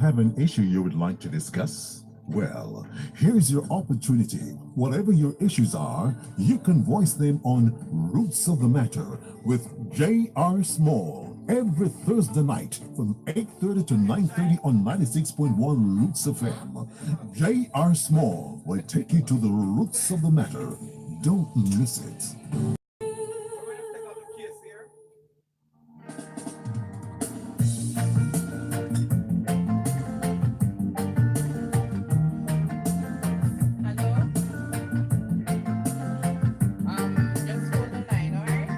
have an issue you would like to discuss? Well, here's your opportunity. Whatever your issues are, you can voice them on Roots of the Matter with J.R. Small every Thursday night from 8:30 to 9:30 on 96.1 Roots FM. J.R. Small will take you to the roots of the matter. Don't miss it. Just hold the line, all right?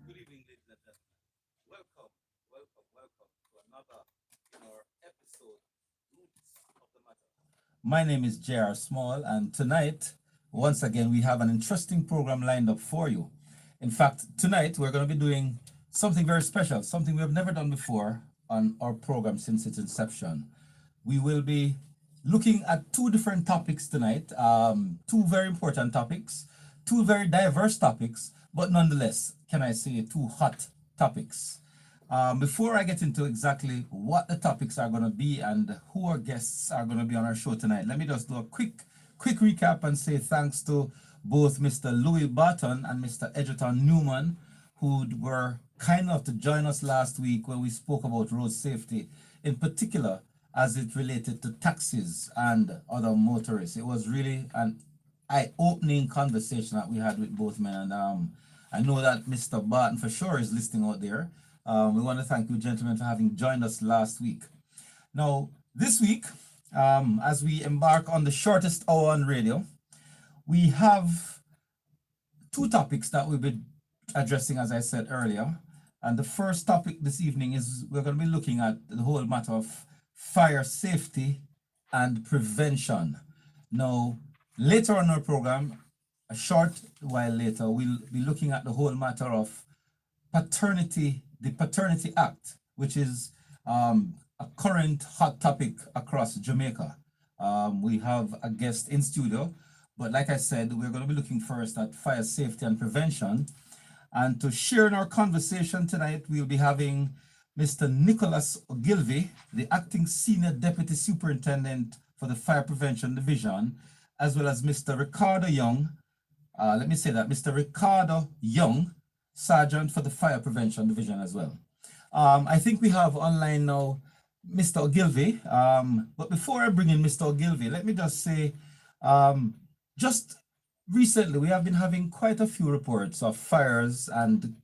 Good evening, ladies and gentlemen. Welcome, welcome to another in our episode, Roots of the Matter. My name is J.R. Small, and tonight, once again, we have an interesting program lined up for you. In fact, tonight we're going to be doing something very special, something we have never done before on our program since its inception. We will be looking at two different topics tonight, two very important topics, two very diverse topics, but nonetheless, can I say two hot topics. Before I get into exactly what the topics are going to be and who our guests are going to be on our show tonight, let me just do a quick recap and say thanks to both Mr. Louis Barton and Mr. Edgerton Newman, who were kind enough to join us last week when we spoke about road safety, in particular as it related to taxis and other motorists. It was really an eye-opening conversation that we had with both men, and I know that Mr. Barton for sure is listening out there. We want to thank you, gentlemen, for having joined us last week. Now, this week, as we embark on the shortest hour on radio, we have two topics that we'll be addressing, as I said earlier. And the first topic this evening is we're going to be looking at the whole matter of fire safety and prevention. Now, later on our program, a short while later, we'll be looking at the whole matter of the Paternity Act, which is a current hot topic across Jamaica. We have a guest in studio, but like I said, we're going to be looking first at fire safety and prevention. And to share in our conversation tonight, we'll be having Mr. Nicholas Ogilvie, the Acting Senior Deputy Superintendent for the Fire Prevention Division, as well as Mr. Ricardo Young, Mr. Ricardo Young, Sergeant for the Fire Prevention Division as well. I think we have online now Mr. Ogilvie, but before I bring in Mr. Ogilvie, let me just say, just recently we have been having quite a few reports of fires and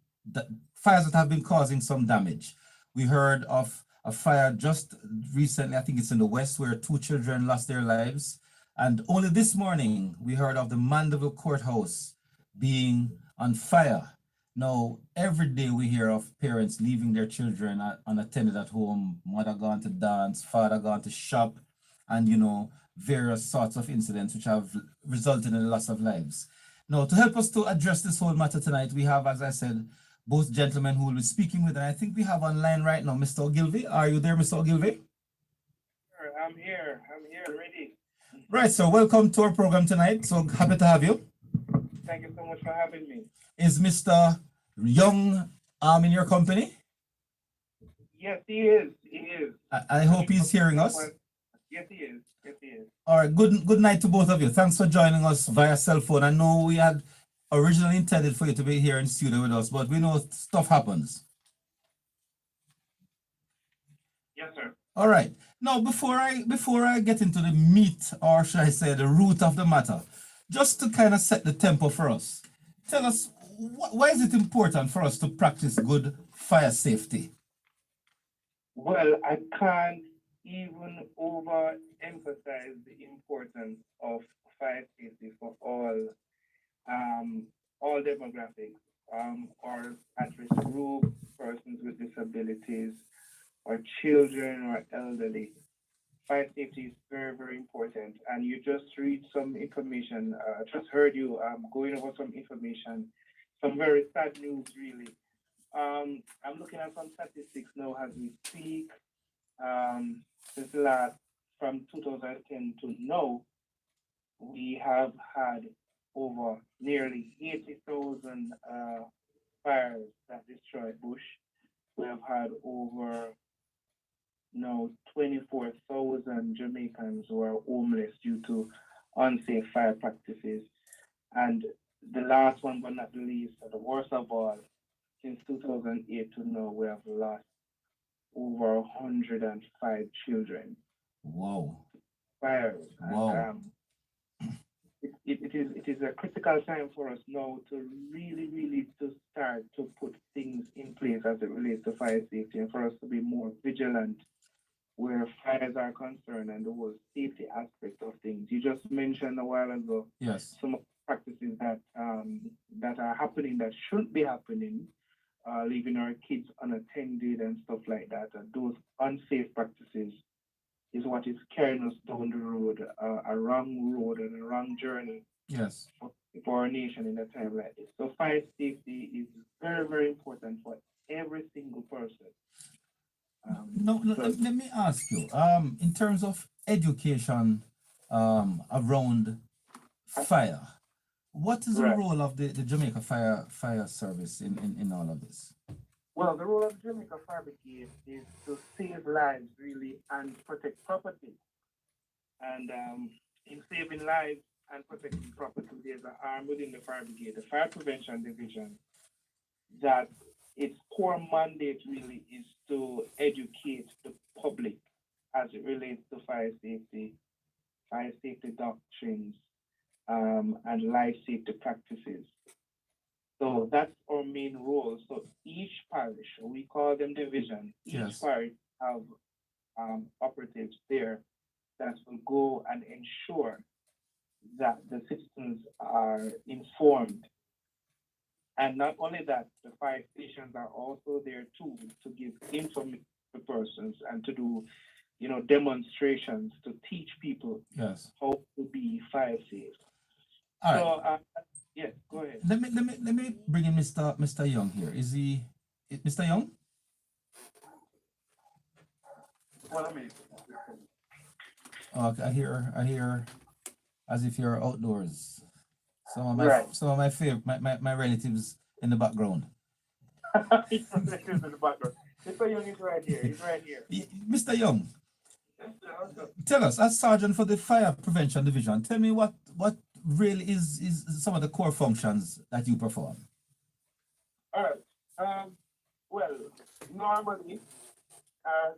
fires that have been causing some damage. We heard of a fire just recently, I think it's in the west, where two children lost their lives. And only this morning, we heard of the Mandeville Courthouse being on fire. Now, every day we hear of parents leaving their children unattended at home, mother gone to dance, father gone to shop, and, various sorts of incidents which have resulted in the loss of lives. Now, to help us to address this whole matter tonight, we have, as I said, both gentlemen who will be speaking with, and I think we have online right now, Mr. Ogilvie. Are you there, Mr. Ogilvie? Sure, I'm here, ready. Right, so welcome to our program tonight. So happy to have you. Thank you so much for having me. Is Mr. Young in your company? Yes, he is. He is. I hope he's hearing us. Yes, he is. Yes, he is. All right, good night to both of you. Thanks for joining us via cell phone. I know we had originally intended for you to be here in studio with us, but we know stuff happens. Yes, sir. All right. Now, before I get into the meat, or should I say the root of the matter, just to kind of set the tempo for us, tell us why is it important for us to practice good fire safety? Well, I can't even overemphasize the importance of fire safety for all demographics, or at-risk group, persons with disabilities, or children or elderly. Fire safety is very, very important. And you just read some information. I just heard you going over some information, some very sad news, really. I'm looking at some statistics now as we speak. Since from 2010 to now, we have had over nearly 80,000 fires that destroyed bush. We have had over now 24,000 Jamaicans who are homeless due to unsafe fire practices. And the last one but not the least, the worst of all, since 2008 to now, we have lost over 105 children. Wow. Fires. And Wow. it is a critical time for us now to really to start to put things in place as it relates to fire safety and for us to be more vigilant where fires are concerned and the whole safety aspect of things. You just mentioned a while ago Yes. some of the practices that are happening that shouldn't be happening, leaving our kids unattended and stuff like that. And those unsafe practices is what is carrying us down the road, a wrong road and a wrong journey Yes. for our nation in a time like this. So fire safety is very important for every single person. No, no, So let me ask you. In terms of education, around fire, what is the right. role of the Jamaica Fire Service in all of this? Well, the role of Jamaica Fire Brigade is to save lives really and protect property. And in saving lives and protecting property, there's an arm within the fire brigade, the fire prevention division, that its core mandate really is to educate the public as it relates to fire safety doctrines, and life safety practices. So that's our main role. So each parish, we call them division, each Yes. parish have operatives there that will go and ensure that the citizens are informed. And not only that, the fire stations are also there too to give information to persons and to do, demonstrations to teach people Yes. how to be fire safe. All So, right. yes, go ahead. Let me bring in Mr. Young here. Is he Mr. Young? Well, I mean, Okay, I hear as if you're outdoors. right. Some of my favorite my relatives in the background. He's in the background. Mr. Young is right here. He's right here. Mr. Young, Yes, sir. Okay. tell us, as Sergeant for the Fire Prevention Division, tell me what really is some of the core functions that you perform. All right. Well, normally, as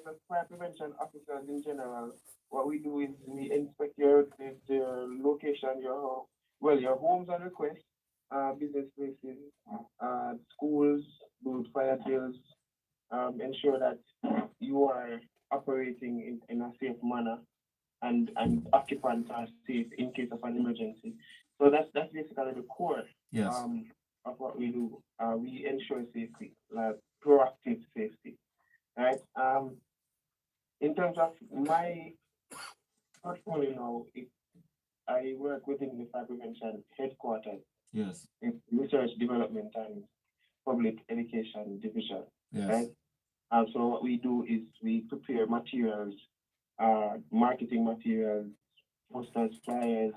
a fire prevention officers in general, what we do is we inspect your location, your homes on request, business places, schools, build fire drills, ensure that you are operating in a safe manner and occupants are safe in case of an emergency. So that's basically the core Yes. um, of what we do. We ensure safety, like proactive safety, right? In terms of my portfolio now, I work within the fire prevention headquarters Yes. in research development and public education division, Yes. right? So what we do is we prepare materials, marketing materials, posters, flyers,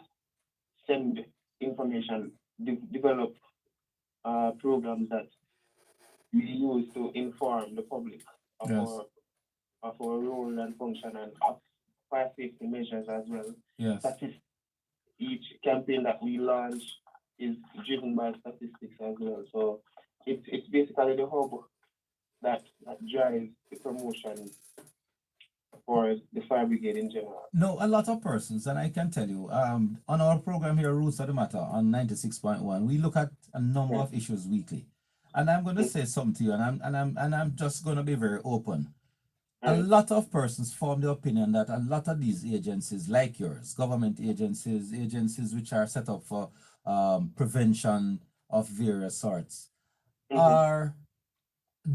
send information, develop programs that we use to inform the public of Yes. our role and function and of fire safety measures as well. Yes. Statistics. Each campaign that we launch is driven by statistics as well. So it's basically the hub that drives the promotion for the fire brigade in general. No, a lot of persons, and I can tell you, on our program here, Roots of the Matter on 96.1, we look at a number Yeah. of issues weekly. And I'm going to say something to you, and I'm just going to be very open. A Right. lot of persons form the opinion that a lot of these agencies, like yours, government agencies, agencies which are set up for prevention of various sorts, Mhm. are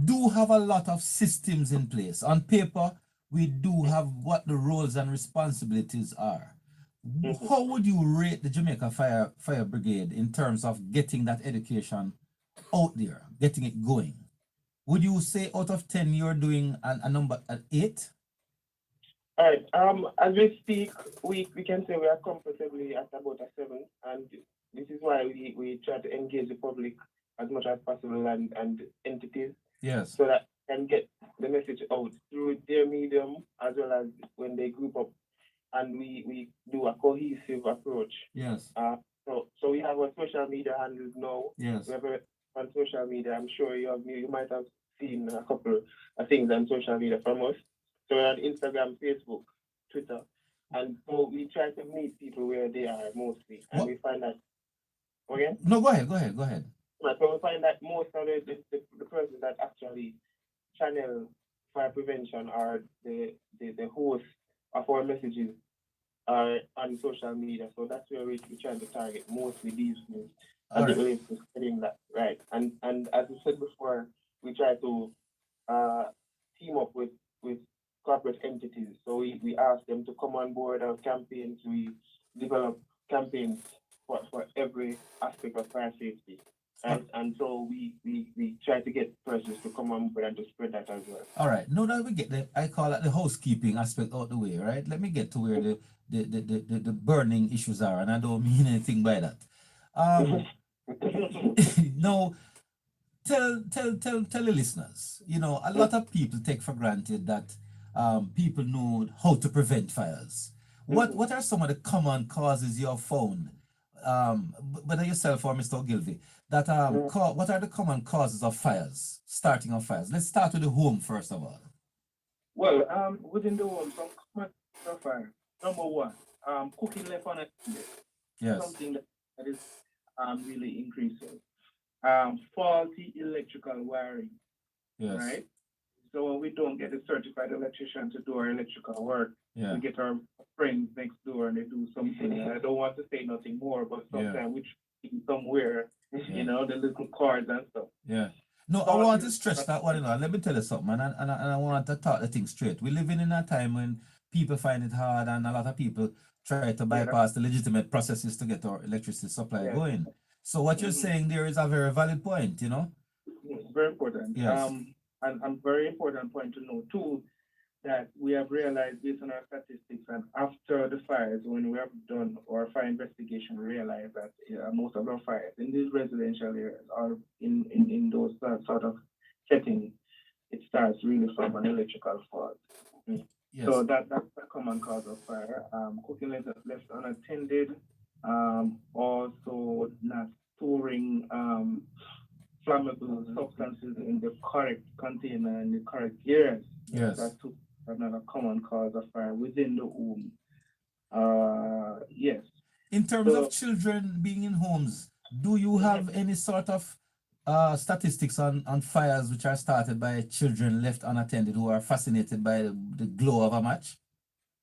do have a lot of systems in place. On paper, we do have what the roles and responsibilities are. Mhm. How would you rate the Jamaica Fire Brigade in terms of getting that education out there, getting it going? Would you say out of 10 you're doing a number at 8? All right. As we speak, we can say we are comfortably at about a 7, and this is why we try to engage the public as much as possible and entities Yes, so that can get the message out through their medium as well as when they group up and we do a cohesive approach. yes, So we have our social media handles now. We yes. have a, on social media. I'm sure you might have seen a couple of things on social media from us. So we're on Instagram, Facebook, Twitter, and so we try to meet people where they are mostly, and What? we find that again. No, go ahead, go ahead, go ahead. So we find that most of the persons that actually channel fire prevention are the host of our messages are on social media. So that's where we try to target mostly these things All as it right. relates to spreading that, right? And as we said before, we try to uh, team up with corporate entities. So we ask them to come on board our campaigns. We develop campaigns for every aspect of fire safety. Right? And so we try to get persons to come on board and to spread that as well. All right. No, now we get the, I call it the housekeeping aspect out the way, right? Let me get to where the burning issues are, and I don't mean anything by that. Um, no, tell the listeners, you know, a lot of people take for granted that people know how to prevent fires. What are some of the common causes you have found, whether yourself or Mr. Ogilvy, that what are the common causes of fires, starting of fires? Let's start with the home first of all. Well, within the home, some common fire. Number one, cooking left unattended, Yes, something that is really increasing. Faulty electrical wiring, yes, right? So when we don't get a certified electrician to do our electrical work, yeah, we get our friends next door and they do something. I don't want to say nothing more, but yeah, sometimes we somewhere, yeah, the little cards and stuff. yeah. No, I Faulty want to stress that one, you know. Let me tell you something, and I want to talk the thing straight. We're living in a time when people find it hard, and a lot of people try to yeah, bypass the legitimate processes to get our electricity supply yeah. going. So what you're Mhm. saying there is a very valid point, you know. Very important. Yes, And very important point to know too that we have realized based on our statistics and after the fires, when we have done our fire investigation, we realized that most of our fires in these residential areas are in those sort of settings, it starts really from an electrical fault. Mm. So yes, that's a common cause of fire. Cooking left unattended, also not storing flammable substances in the correct container in the correct areas. yes. That's another common cause of fire within the home. Yes. In terms of So children being in homes, do you mhm. have any sort of statistics on fires which are started by children left unattended who are fascinated by the glow of a match?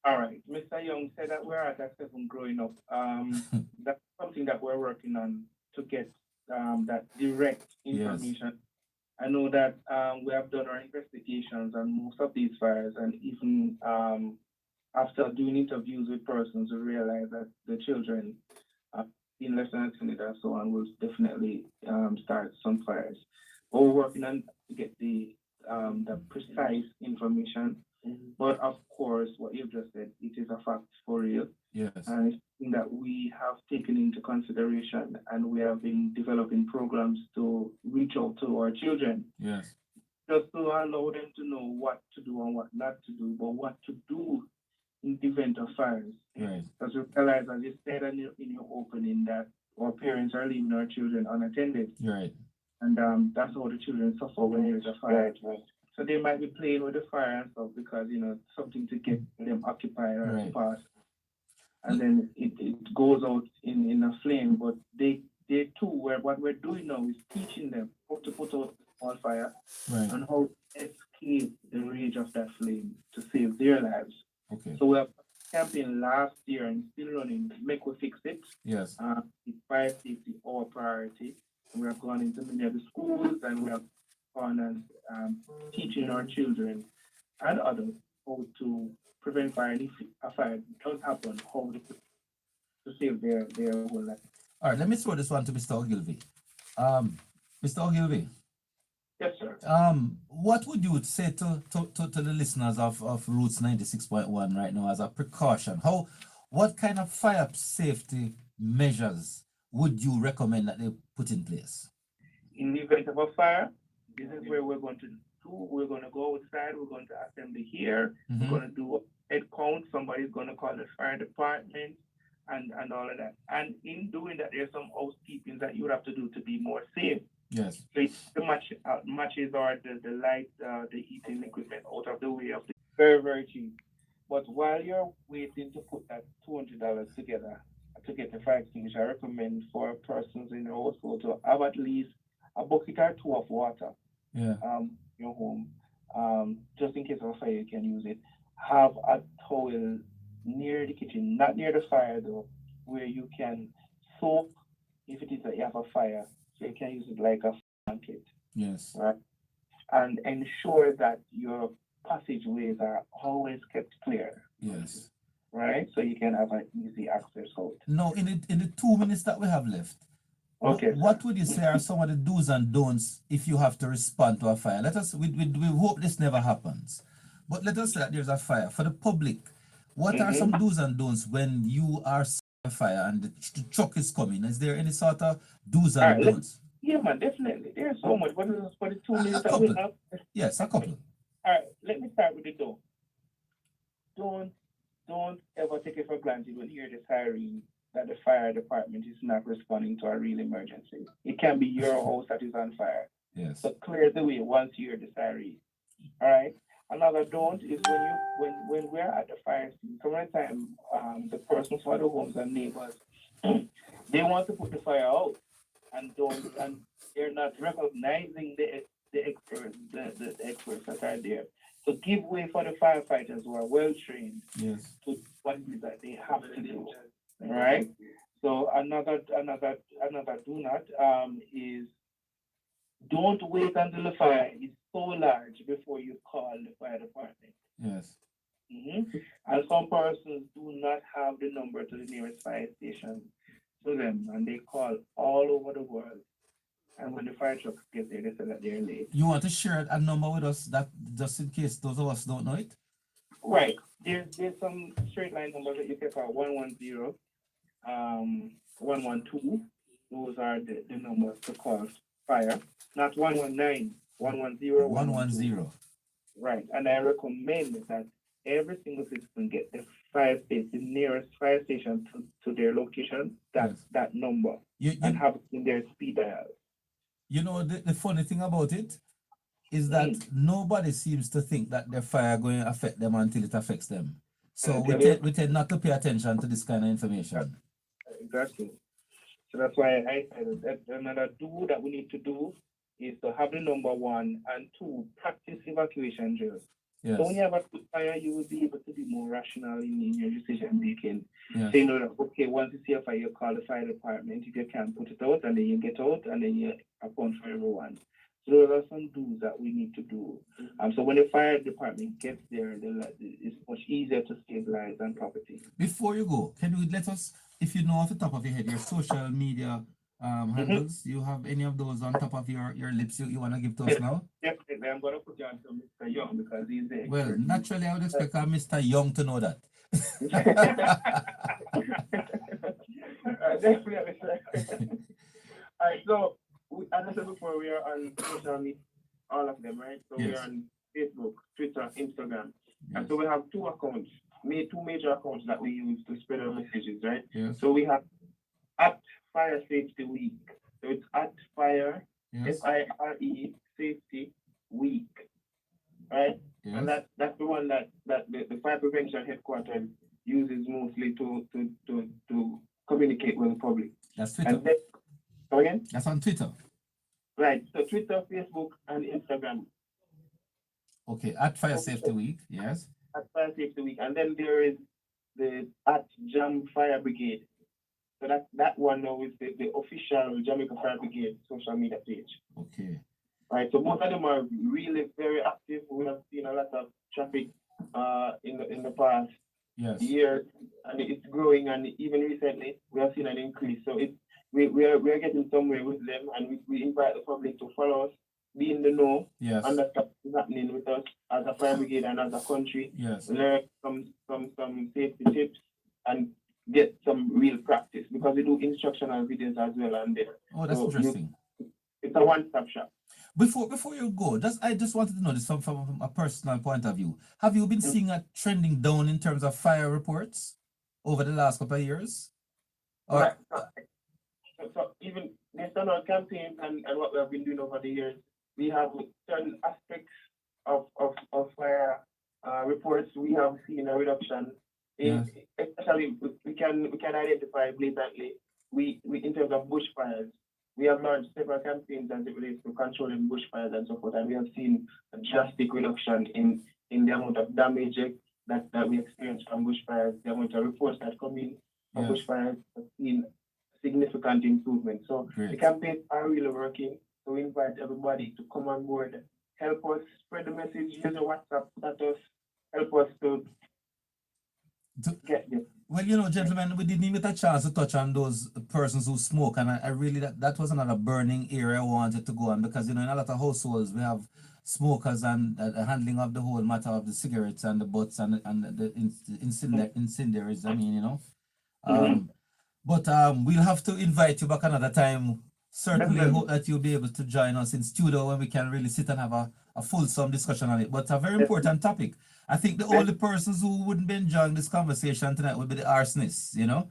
All right. Mr. Young said that we're at that 7 growing up. That's something that we're working on to get that direct Yes, information. I know that we have done our investigations on most of these fires, and even after doing interviews with persons, we realize that the children uh, in less than a minute or so on will definitely start some fires. But we're working on to get the precise information. But of course, what you've just said, it is a fact for real, yes, and it's something that we have taken into consideration, and we have been developing programs to reach out to our children yes, just to allow them to know what to do and what not to do, but what to do in the event of fires. right, Because we realize, as you said in your opening, that our parents are leaving our children unattended, right, and that's how the children suffer when there's a fire. Right. So they might be playing with the fire and stuff because something to get them occupied or to right. pass, and then it goes out in a flame. But they too, what we're doing now is teaching them how to put out a small fire Right. and how to escape the rage of that flame to save their lives. Okay. So we have campaign last year and still running. Make we fix it. Yes. It's fire safety our priority. We have gone into many of the schools and we have gone and teaching our children and others how to prevent fire. And if a fire does happen, how to save their whole life. All right. Let me throw this one to Mr. Ogilvy. Um, Mr. Ogilvy. Yes, sir. what would you say to the listeners of Roots 96.1 right now as a precaution? What kind of fire safety measures would you recommend that they put in place? In the event of a fire, this is where we're going to do. We're going to go outside. We're going to assemble here. We're going to do a head count. Somebody's going to call the fire department and all of that. And in doing that, there's some housekeeping that you would have to do to be more safe. Yes. So it's the matches or the light, the heating equipment out of the way of the very, very cheap. But while you're waiting to put that $200 together to get the fire extinguisher, I recommend for persons in the household to have at least a bucket or two of water. Yeah. Your home. Just in case of a fire, you can use it. Have a towel near the kitchen, not near the fire though, where you can soak if it is that you have a fire. So you can use it like a blanket. Yes. Right? And ensure that your passageways are always kept clear. Yes. Right? So you can have an easy access out. No, in the 2 minutes that we have left, okay. What would you say are some of the do's and don'ts if you have to respond to a fire? We hope this never happens. But let us say that there's a fire. For the public, what are some do's and don'ts when you are seeing a fire and the truck is coming? Is there any sort of do's and don'ts? Yeah, man, definitely. There's so much. What is this for the 2 minutes that couple. we have? Yes, a couple. All right, let me start with the don't. Don't ever take it for granted when you hear the siren that the fire department is not responding to a real emergency. It can be your house that is on fire. Yes. So clear the way once you hear the siren. All right. Another don't is when we're at the fire scene. Sometimes the persons for the homes and neighbors they want to put the fire out and they're not recognizing the experts that are there. So give way for the firefighters who are well trained. Yes. To what it is that they have to do. All right. So another do not is don't wait until the fire is so large before you call the fire department. Yes. And some persons do not have the number to the nearest fire station to them, and they call all over the world. And when the fire trucks get there, they say that they're late. You want to share a number with us that just in case those of us don't know it? Right. There's some straight line numbers that you can call 110, 112. Those are the numbers to call fire. Not 119, 110, 110. Right. And I recommend that every single citizen get the nearest fire station to their location, that number, and have it in their speed dial. You know, the funny thing about it is that nobody seems to think that their fire going to affect them until it affects them. So we tend not to pay attention to this kind of information. Exactly. So that's why I said that another do that we need to do is to have the number one, and two, practice evacuation drills. Yes. So when you have a fire, you will be able to be more rational in your decision making. Yes. So you know that, okay, once you see a fire, you call the fire department. If you can put it out, and then you get out, and then you account for everyone. So those are some do's that we need to do. So when the fire department gets there, it's much easier to stabilize and property. Before you go, can you let us, if you know off the top of your head, your social media handles, you have any of those on top of your lips you want to give to us now? Definitely, I'm going to put you on to Mr. Young because he's there. Well, naturally, I would expect Mr. Young to know that. Definitely. All right, so as I said before, we are on social media, all of them, right? So we are on Facebook, Twitter, Instagram. And so we have two major accounts that we use to spread our messages, right? Yes. So we have at Fire Safety Week. So it's at Fire, FIRE Safety Week, right? Yes. And that's the one that the fire prevention headquarters uses mostly to communicate with the public. That's Twitter. Again? That's on Twitter. Right. So Twitter, Facebook, and Instagram. Okay. At Fire Safety Week. Yes. At Fire Safety Week, and then there is the at Jam Fire Brigade. So that one now is the official Jamaica Fire Brigade social media page. Okay. Right. So both of them are really very active. We have seen a lot of traffic in the past years, and it's growing. And even recently, we have seen an increase. So we are getting somewhere with them, and we invite the public to follow us be in the know, Yes. understand what's happening with us as a fire brigade and as a country, Yes. learn some safety tips and get some real practice because we do instructional videos as well on there. Oh, that's interesting. It's a one-stop shop. Before you go, I just wanted to know this from a personal point of view. Have you been seeing a trending down in terms of fire reports over the last couple of years? Or Right. So even based on our campaigns and what we have been doing over the years, we have certain aspects of fire reports. We have seen a reduction in, especially we can identify blatantly. We in terms of bushfires, we have launched several campaigns as it relates to controlling bushfires and so forth, and we have seen a drastic reduction in the amount of damage that we experience from bushfires, the amount of reports that come in from bushfires have seen significant improvement. So the campaigns are really working. So we invite everybody to come on board, help us spread the message, use the WhatsApp status, help us to get this. Well, you know, gentlemen, we didn't even get a chance to touch on those persons who smoke, and I really that was another burning area I wanted to go on because you know in a lot of households we have smokers and the handling of the whole matter of the cigarettes and the butts and the incendiaries. I mean, you know, but we'll have to invite you back another time. Certainly, hope that you'll be able to join us in studio when we can really sit and have a fulsome discussion on it. But a very important topic. I think the only persons who wouldn't be enjoying this conversation tonight would be the arsonists, you know?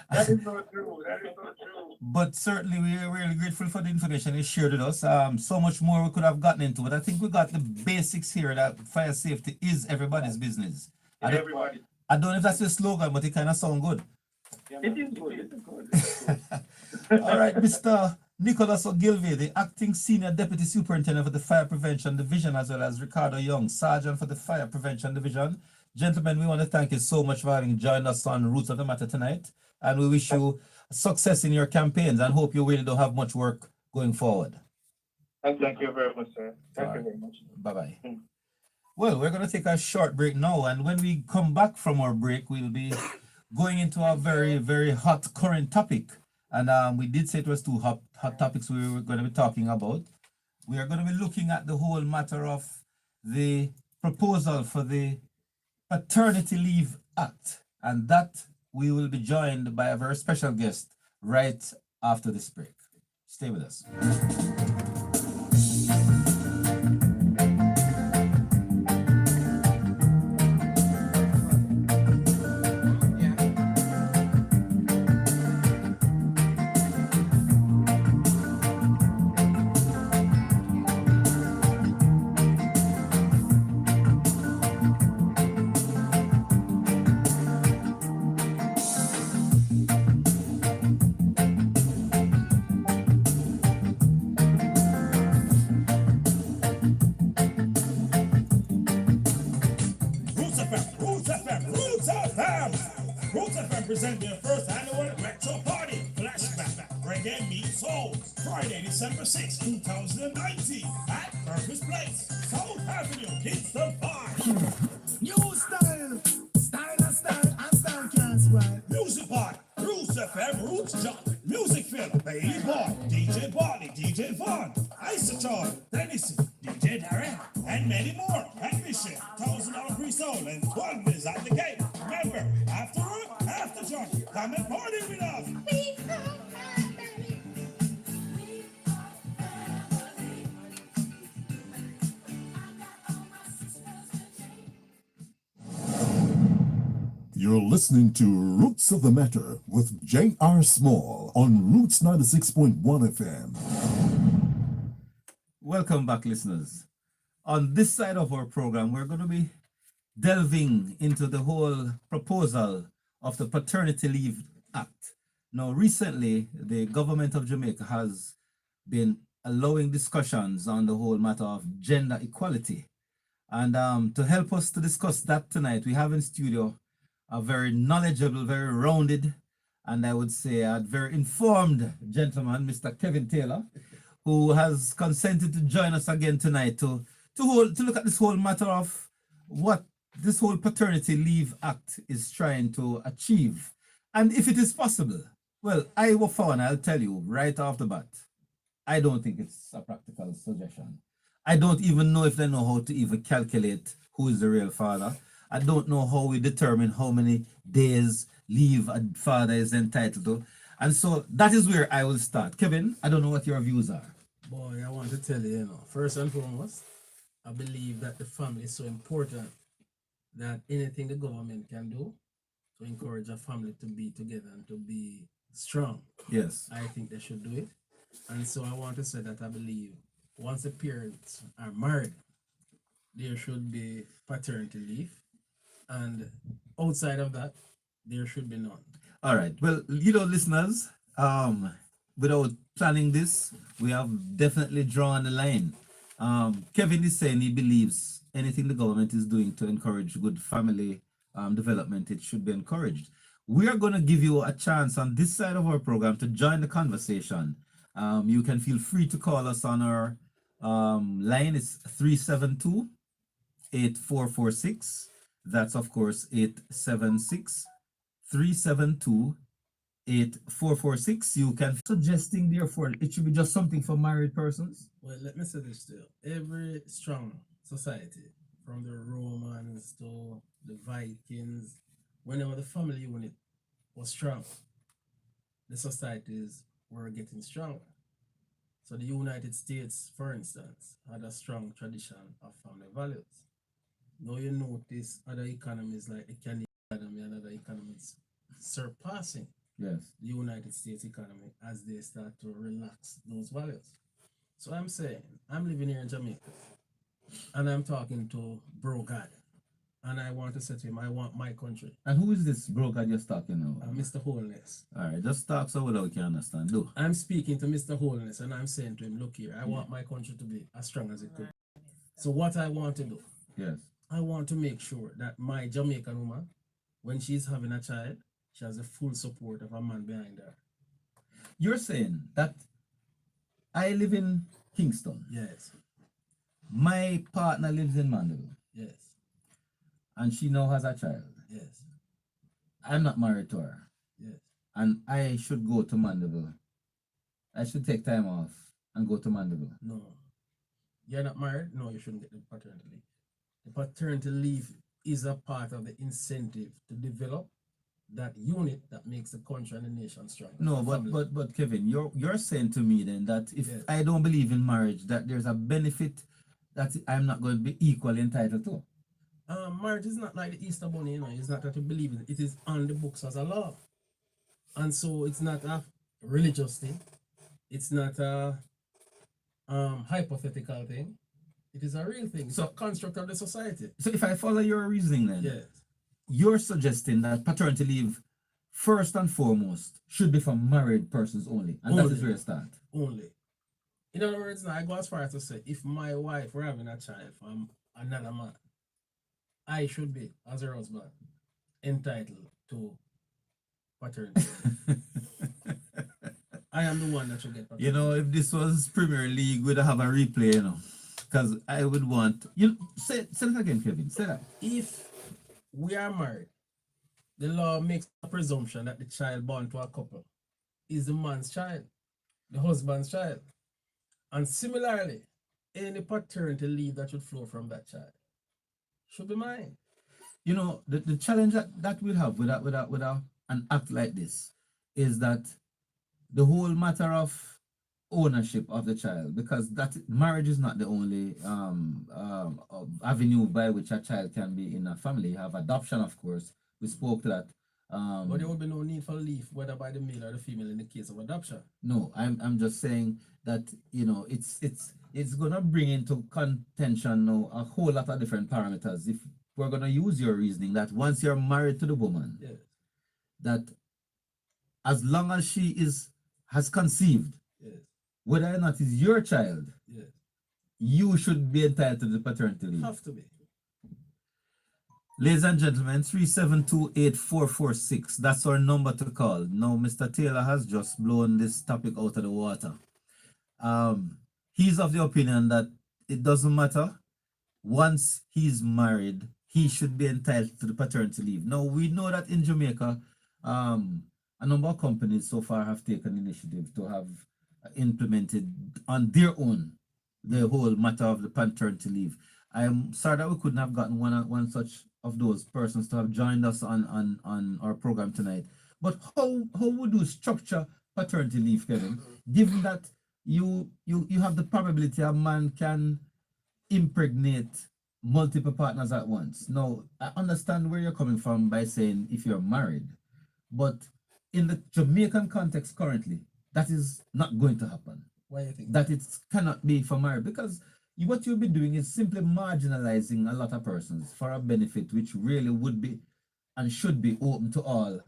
That is so true. That is so true. But certainly we are really grateful for the information you shared with us. So much more we could have gotten into, but I think we got the basics here that fire safety is everybody's business. I don't know if that's your slogan, but it kind of sounds good. It is good. It is good. All right, Mr. Nicholas Ogilvie, the Acting Senior Deputy Superintendent for the Fire Prevention Division, as well as Ricardo Young, Sergeant for the Fire Prevention Division. Gentlemen, we want to thank you so much for having joined us on Roots of the Matter tonight. And we wish you success in your campaigns and hope you really don't have much work going forward. Thank you very much, sir. Thank you very much. Bye-bye. Well, we're going to take a short break now. And when we come back from our break, we'll be going into a very, very hot current topic. And we did say it was two hot topics we were going to be talking about. We are going to be looking at the whole matter of the proposal for the Paternity Leave Act. And that we will be joined by a very special guest right after this break. Stay with us. Present their first annual retro party flashback reggae meets soul Friday, December 6, 2019 at Purpose Place, South Avenue, Kingston 5. New style, and style can't spoil. Music party, Roots FM, Roots Jump, Music Film, Bailey Boy, DJ Barney, DJ Vaughn, Isotron, Tennessee, DJ Darren, and many more. Admission, $1,000 pre-sold and 12 is at the gate. Remember, after work, after dark, come and party with us. You're listening to Roots of the Matter with J.R. Small on Roots 96.1 FM. Welcome back, listeners. On this side of our program, we're going to be delving into the whole proposal of the Paternity Leave Act. Now, recently, the government of Jamaica has been allowing discussions on the whole matter of gender equality. And to help us to discuss that tonight, we have in studio a very knowledgeable, very rounded, and I would say a very informed gentleman, Mr. Kevin Taylor, who has consented to join us again tonight to look at this whole matter of what this whole Paternity Leave Act is trying to achieve, and if it is possible, Well, for one, I'll tell you right off the bat, I don't think it's a practical suggestion. I don't even know if they know how to even calculate who is the real father. I don't know how we determine how many days leave a father is entitled to. And so that is where I will start. Kevin, I don't know what your views are. Boy, I want to tell you, first and foremost, I believe that the family is so important that anything the government can do to encourage a family to be together and to be strong, Yes. I think they should do it. And so I want to say that I believe once the parents are married, there should be paternity leave. And outside of that, there should be none. All right. Well, listeners, without planning this, we have definitely drawn a line. Kevin is saying he believes anything the government is doing to encourage good family development, it should be encouraged. We are going to give you a chance on this side of our program to join the conversation. You can feel free to call us on our line. It's 372-8446. That's, of course, 876-372-8446. You can suggesting therefore it should be just something for married persons. Well, let me say this still. Every strong society, from the Romans to the Vikings, whenever the family unit was strong, the societies were getting stronger. So the United States, for instance, had a strong tradition of family values. Now you notice other economies like the Canadian economy and other economies surpassing Yes. the United States economy as they start to relax those values. So I'm saying, I'm living here in Jamaica and I'm talking to Bro God. And I want to say to him, I want my country. And who is this broker just talking now? Mr. Wholeness. All right, just talk so we can understand. Do. I'm speaking to Mr. Wholeness and I'm saying to him, look here, I want my country to be as strong as it could. So what I want to do, Yes. I want to make sure that my Jamaican woman, when she's having a child, she has the full support of a man behind her. You're saying that I live in Kingston. Yes, My partner lives in Mandeville, yes, and she now has a child. yes, I'm not married to her, yes. and I should go to Mandeville. I should take time off and go to Mandeville. No. You're not married? No, you shouldn't get the paternity leave. The paternity leave is a part of the incentive to develop that unit that makes the country and the nation strong. No, but Kevin, you're saying to me then that if Yes. I don't believe in marriage, that there's a benefit that I'm not going to be equally entitled to. Marriage is not like the Easter Bunny, It's not that you believe in it. It is on the books as a law. And so it's not a religious thing. It's not a hypothetical thing. It is a real thing. It's a construct of the society. So if I follow your reasoning then, Yes. you're suggesting that paternity leave, first and foremost, should be for married persons only. And that is Only. where it starts. Only. In other words, now I go as far as to say, if my wife were having a child from another man, I should be, as her husband, entitled to paternity. I am the one that should get paternity. If this was Premier League, we'd have a replay, because I would want, say it again, Kevin, say that. If we are married, the law makes a presumption that the child born to a couple is the man's child, the husband's child. And similarly, any paternity leave that should flow from that child should be mine. The challenge that we'll have with an act like this is that the whole matter of ownership of the child, because that marriage is not the only avenue by which a child can be in a family. You have adoption, of course. We spoke to that. But there will be no need for leave, whether by the male or the female in the case of adoption. No, I'm just saying that it's gonna bring into contention now a whole lot of different parameters. If we're gonna use your reasoning that once you're married to the woman, Yes. that as long as she has conceived, Yes. whether or not it's your child, Yes. you should be entitled to the paternity leave. Have to be. Ladies and gentlemen, 372-8446. That's our number to call. Now, Mr. Taylor has just blown this topic out of the water. He's of the opinion that it doesn't matter. Once he's married, he should be entitled to the paternity leave. Now, we know that in Jamaica, a number of companies so far have taken initiative to have implemented on their own the whole matter of the paternity leave. I am sorry that we couldn't have gotten one such of those persons to have joined us on our program tonight. But how would you structure paternity leave, Kevin? Given that you have the probability a man can impregnate multiple partners at once. Now, I understand where you're coming from by saying if you're married, but in the Jamaican context currently, that is not going to happen. Why you think That it cannot be for married because what you'll be doing is simply marginalizing a lot of persons for a benefit which really would be and should be open to all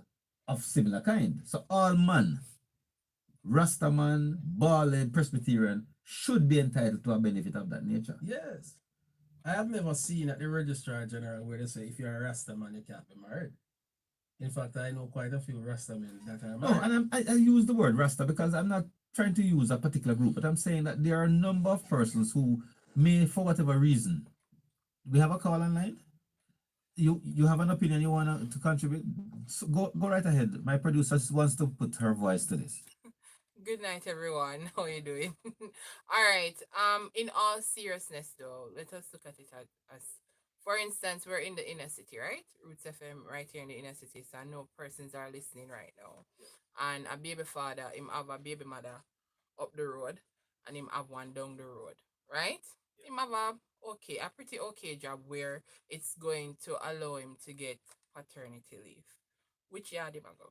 of similar kind. So all man, Rastaman, Ballad, Presbyterian should be entitled to a benefit of that nature. Yes. I have never seen at the registrar general where they say if you're a Rasta man, you can't be married. In fact, I know quite a few Rasta men that are No, married. and I use the word Rasta because I'm not trying to use a particular group, but I'm saying that there are a number of persons who may, for whatever reason, we have a call online. You have an opinion you want to contribute? So go right ahead. My producer wants to put her voice to this. Good night, everyone. How you doing? All right. In all seriousness, though, let us look at it as, for instance, we're in the inner city, right? Roots FM, right here in the inner city. So I know persons are listening right now, and a baby father, him have a baby mother up the road, and him have one down the road, right? Him have a pretty okay job where it's going to allow him to get paternity leave. Which yard him a go?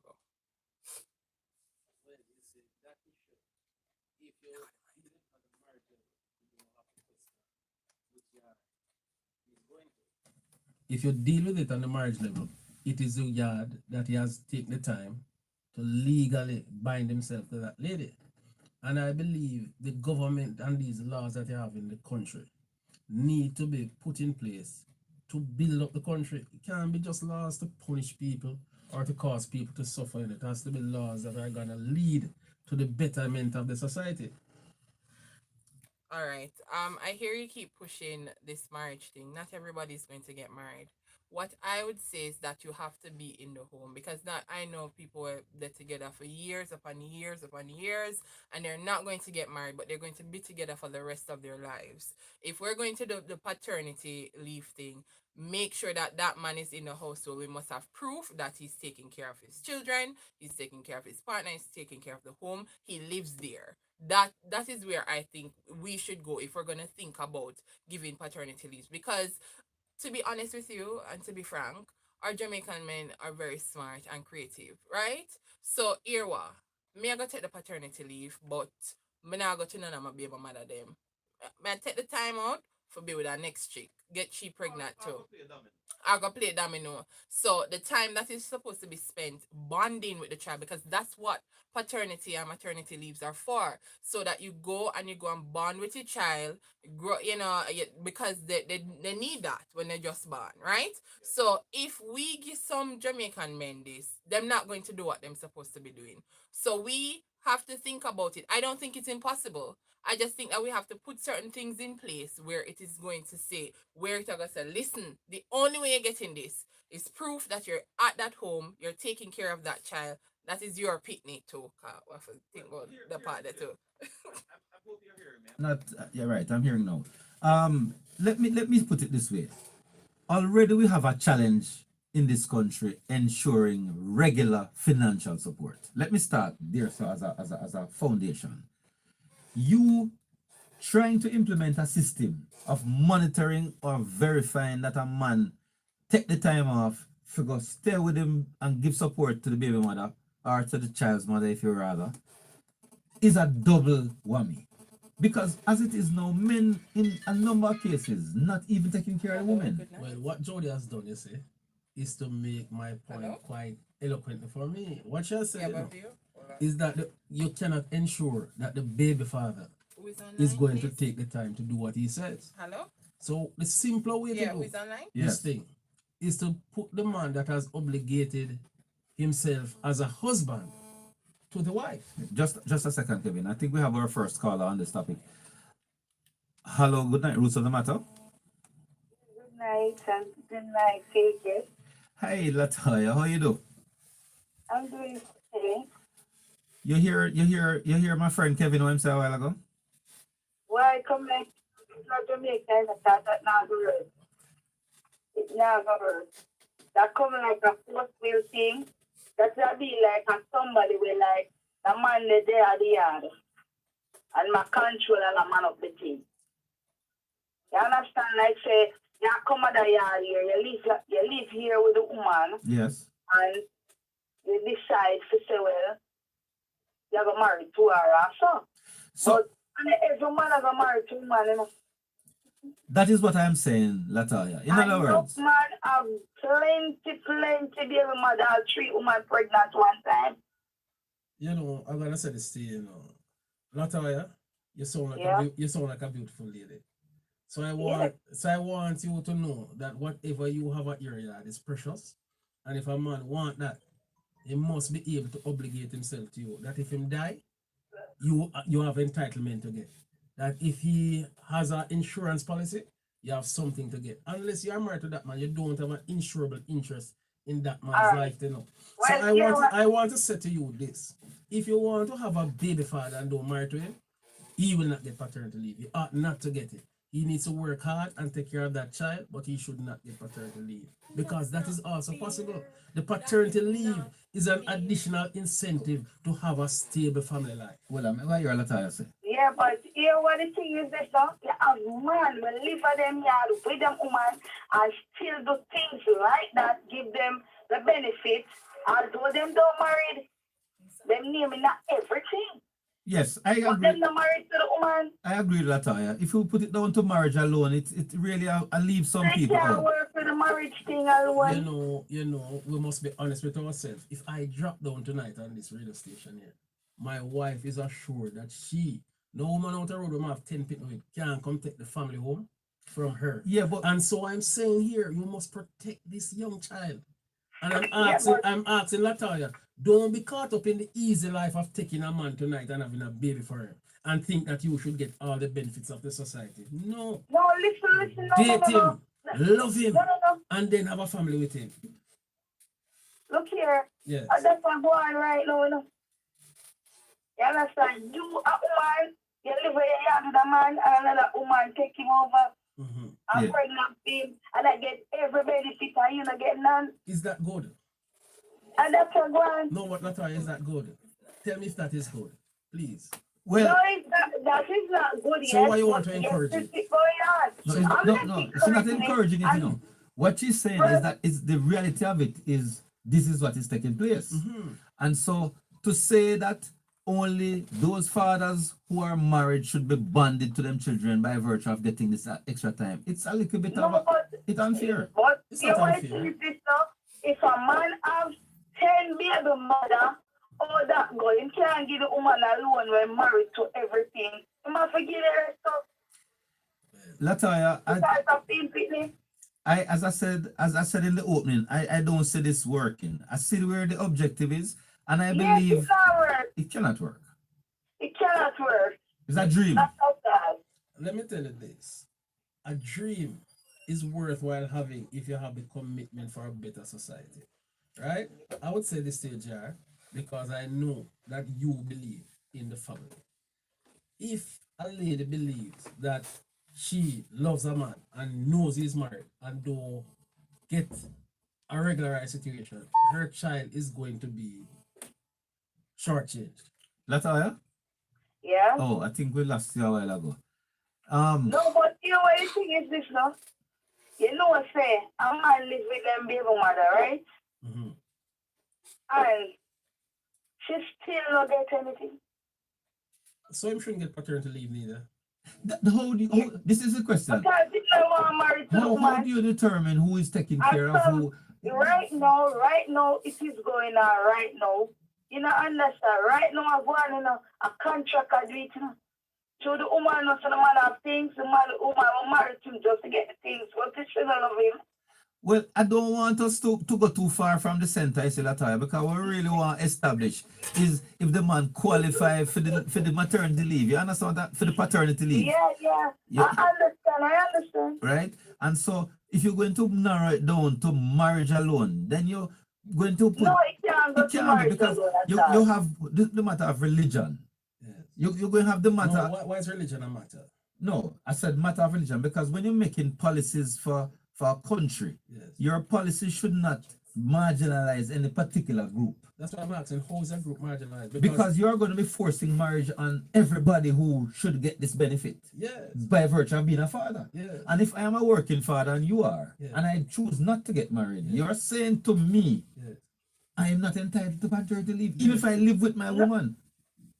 If you deal with it on the marriage level, it is the yard that he has taken the time to legally bind himself to that lady. And I believe the government and these laws that you have in the country need to be put in place to build up the country. It can't be just laws to punish people or to cause people to suffer. It has to be laws that are going to lead to the betterment of the society. All right. I hear you keep pushing this marriage thing. Not everybody's going to get married. What I would say is that you have to be in the home because not I know people are they're together for years upon years upon years and they're not going to get married, but they're going to be together for the rest of their lives. If we're going to do the paternity leave thing, make sure that that man is in the household. We must have proof that he's taking care of his children, he's taking care of his partner, he's taking care of the home, he lives there. That is where I think we should go if we're gonna think about giving paternity leaves. Because to be honest with you and to be frank, our Jamaican men are very smart and creative, right? So Irwa, me I go take the paternity leave, but me not go to none of my baby mother them. May I take the time out for be with our next chick, get she pregnant too. I go play domino. So the time that is supposed to be spent bonding with the child, because that's what paternity and maternity leaves are for. So that you go and bond with your child, grow, because they need that when they're just born, right? So if we give some Jamaican men this, they're not going to do what they're supposed to be doing. So we have to think about it. I don't think it's impossible. I just think that we have to put certain things in place where it is going to say, where it's going to say, listen, the only way you're getting this is proof that you're at that home, you're taking care of that child. That is your picnic too. I have to think about the part there too. Not yeah, right. I'm hearing now. Let me put it this way. Already we have a challenge in this country ensuring regular financial support. Let me start there, so as a foundation. You trying to implement a system of monitoring or verifying that a man take the time off to go stay with him and give support to the baby mother or to the child's mother, if you rather, is a double whammy. Because as it is now, men in a number of cases not even taking care of the woman. Well, what Jody has done, you see, is to make my point Hello? quite eloquently for me. What she has said, Yeah, you know, but you? is that you cannot ensure that the baby father Who is online, is going to please? take the time to do what he says. Hello? So the simpler way Yeah, to who do is online? this Yes. thing is to put the man that has obligated himself as a husband to the wife. Just a second, Kevin. I think we have our first caller on this topic. Hello, good night, Roots of the Matter. Good night and good night, KJ. Hey, Latoya, how you do? I'm doing okay. You hear my friend Kevin what him say a while ago? Why come like it's not Jamaica and that not good. It's not good. That come like a first wheel thing. That's a be like a somebody with like the man there at the yard and my control and a man up the thing. You understand? Like say you come at the yard here, you live here with the woman Yes. and you decide to say, well, you're gonna marry to her also. So But and every man is gonna marry to woman, you know. that is what I'm saying, Latoya. In And other no words, man have plenty baby mother, 3 women pregnant one time. You know, I'm gonna say this to you, you know. Latoya, Yeah. you sound like a beautiful lady. So Yeah. I want you to know that whatever you have at your yard is precious. And if a man want that, he must be able to obligate himself to you. That if him die, you have entitlement to get. That if he has an insurance policy, you have something to get. Unless you are married to that man, you don't have an insurable interest in that man's All right. life, you know. So Well, you know, I want to say to you this. If you want to have a baby father and don't marry to him, he will not get paternity leave. He ought not to get it. He needs to work hard and take care of that child, but he should not get paternity leave because that is also possible. The paternity leave is an additional incentive to have a stable family life. well, I mean, what you're Latoya say? yeah, but here what the thing is this now, you have man will live at them yard with them woman and still do things like that, give them the benefits, although them don't married, them naming not everything. Yes, I But agree. them not married to the woman. I agree, Latoya. If you put it down to marriage alone, it really leaves some They people can't out. work for the marriage thing alone. You know, we must be honest with ourselves. If I drop down tonight on this radio station here, my wife is assured that no woman out the road will have 10 people with can come take the family home from her. Yeah, but And so I'm saying here, you must protect this young child. And Yeah, but I'm asking Latoya, don't be caught up in the easy life of taking a man tonight and having a baby for him and think that you should get all the benefits of the society. No. no, listen, no, Date him, love him, no, no, no. and then have a family with him. Look here, Yes. that's what going on right now, you know. You understand? You a woman, you live where you are with a man, and another woman take him over Mhm. and Yeah. pregnant him, and I get every benefit, and you not get none. Is that good? And that's what going. No, what Latoya, is that good? Tell me if that is good, please. No, well, that is not good So yet. why you want but to yes, encourage it's it? going on. no, I'm no, not no, it's not encouraging it, you and know. What she's saying is that it's the reality of it is this is what is taking place. Mhm. And so to say that only those fathers who are married should be bonded to them children by virtue of getting this extra time, it's a little bit of no, but it's unfair. It's you not want to unfair. see this now? If a man have 10 baby mother, all that go, you can't give the woman alone when married to everything. You must forgive the rest of Latoya, because of being pitney. as I said in the opening, I don't see this working. I see where the objective is, and I Yes, it believe can't work. it cannot work. It cannot work. It's a dream. That's outside. Let me tell you this. A dream is worthwhile having if you have the commitment for a better society. Right? I would say this to you, Jar, because I know that you believe in the family. If a lady believes that she loves a man and knows he's married and don't get a regularized situation, her child is going to be shortchanged. Latoya? Yeah? Oh, I think we lost you a while ago. No, but you know what the thing is this now? You know, say, a man live with them baby mother, right? Mhm. And she still not get anything. So him shouldn't get paternity leave neither. This is the question. Because she don't want married to the How woman. do you determine who is taking care of who? Right now, it is going on right now. You know, understand? Right now, I'm going in a contract agreement. You know. So the woman knows the man have things, the woman will marry him just to get the things. What is she not love him? Well, I don't want us to go too far from the center, I say Latoya, because what we really want to establish is if the man qualify for the maternity leave. You understand that? For the paternity leave. Yeah. Yeah. I understand. Right? And so if you're going to narrow it down to marriage alone, then going to put No, it can't go it to can't be marriage because alone at you all. have the matter of religion. Yes. You're going to have the No, matter. why is religion a matter? No, I said matter of religion because when you're making policies for a country, Yes. your policy should not marginalize any particular group. That's why I'm asking, how is that group marginalized? Because you're going to be forcing marriage on everybody who should get this benefit yes, by virtue of being a father. yes, And if I am a working father and you are, Yeah. and I choose not to get married, Yeah. you're saying to me, yes, I am not entitled to paternity leave, even if I live with my woman.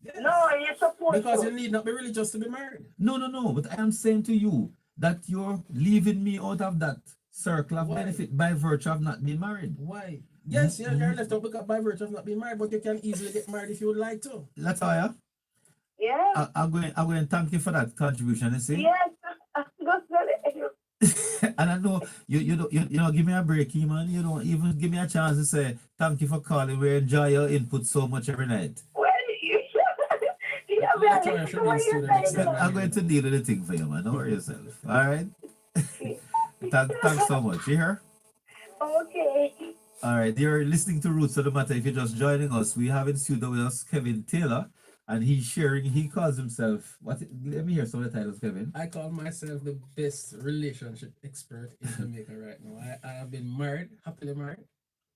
yes. No, you're supposed Because you to. need not be religious to be married. No, but I am saying to you that you're leaving me out of that circle of Why? benefit by virtue of not being married. Why? Yes, you're left out because by virtue of not being married, but you can easily get married if you would like to. Latoya, Yeah. I'm going to thank you for that contribution, you see? Yes. Just let it- And I know you know give me a break, man. You don't even give me a chance to say thank you for calling. We enjoy your input so much every night. Well, you should. Yeah, Latoya man. should What be are you student next saying? time. I'm going to deal with the thing for you, man. Don't worry yourself. All right. Thanks so much. You hear? Okay. All right. You're listening to Roots of the Matter. If you're just joining us, we have in studio with us Kevin Taylor, and he's sharing. He calls himself what? Let me hear some of the titles, Kevin. I call myself the best relationship expert in Jamaica right now. I have been married, happily married,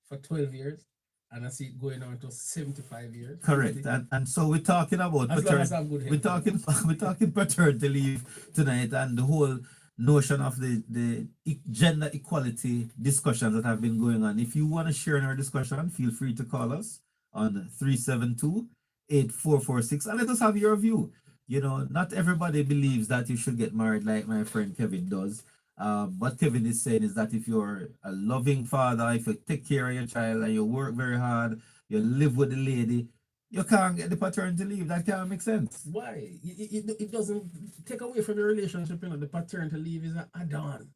for 12 years, and I see it going on to 75 years. Correct. 50. And so we're talking about As long as I have good we're health. we're talking paternity leave tonight and the whole notion of the gender equality discussions that have been going on. If you want to share in our discussion, feel free to call us on 372-8446 and let us have your view. You know, not everybody believes that you should get married like my friend Kevin does. What Kevin is saying is that if you're a loving father, if you take care of your child and you work very hard, you live with the lady, you can't get the paternity leave. That can't make sense. Why? It doesn't take away from your relationship. You know, the paternity leave is an add-on.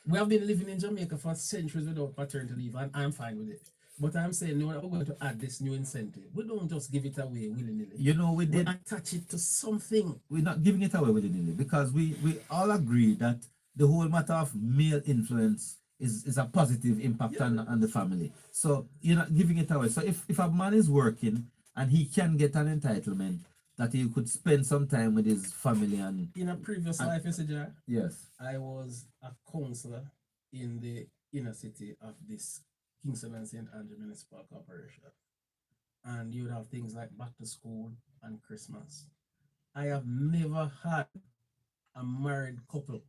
We have been living in Jamaica for centuries without paternity leave, and I'm fine with it. But I'm saying, no, we're going to add this new incentive. We don't just give it away willy-nilly. You know, we We did. attach it to something. We're not giving it away willy-nilly because we all agree that the whole matter of male influence is a positive impact on the family. So you're not giving it away. So if a man is working and he can get an entitlement that he could spend some time with his family and In a previous life, Jar, yes. I was a counselor in the inner city of this Kingston and St. Andrew Municipal Corporation. And you would have things like back to school and Christmas. I have never had a married couple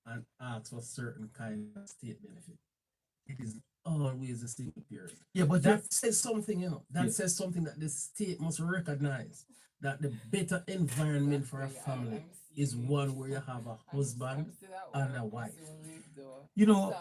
and ask for certain kind of state benefit. It is always the single parent. Yeah, but That says something, you know. That Yeah. says something that the state must recognize that the better environment for a family is one where you have a husband and a wife. you know,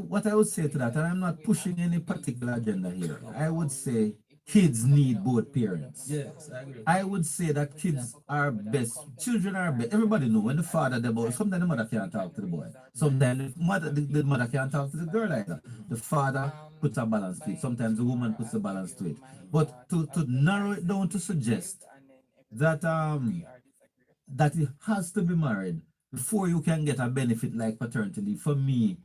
what I would say to that, and I'm not pushing any particular agenda here. I would say kids need both parents. Yes, I agree. I would say that kids are best. Children are best. Everybody know when the father the boy. Sometimes the mother can't talk to the boy. Sometimes the mother can't talk to the girl either. The father puts a balance to it. Sometimes the woman puts a balance to it. But to narrow it down to suggest that that it has to be married before you can get a benefit like paternity leave, for me,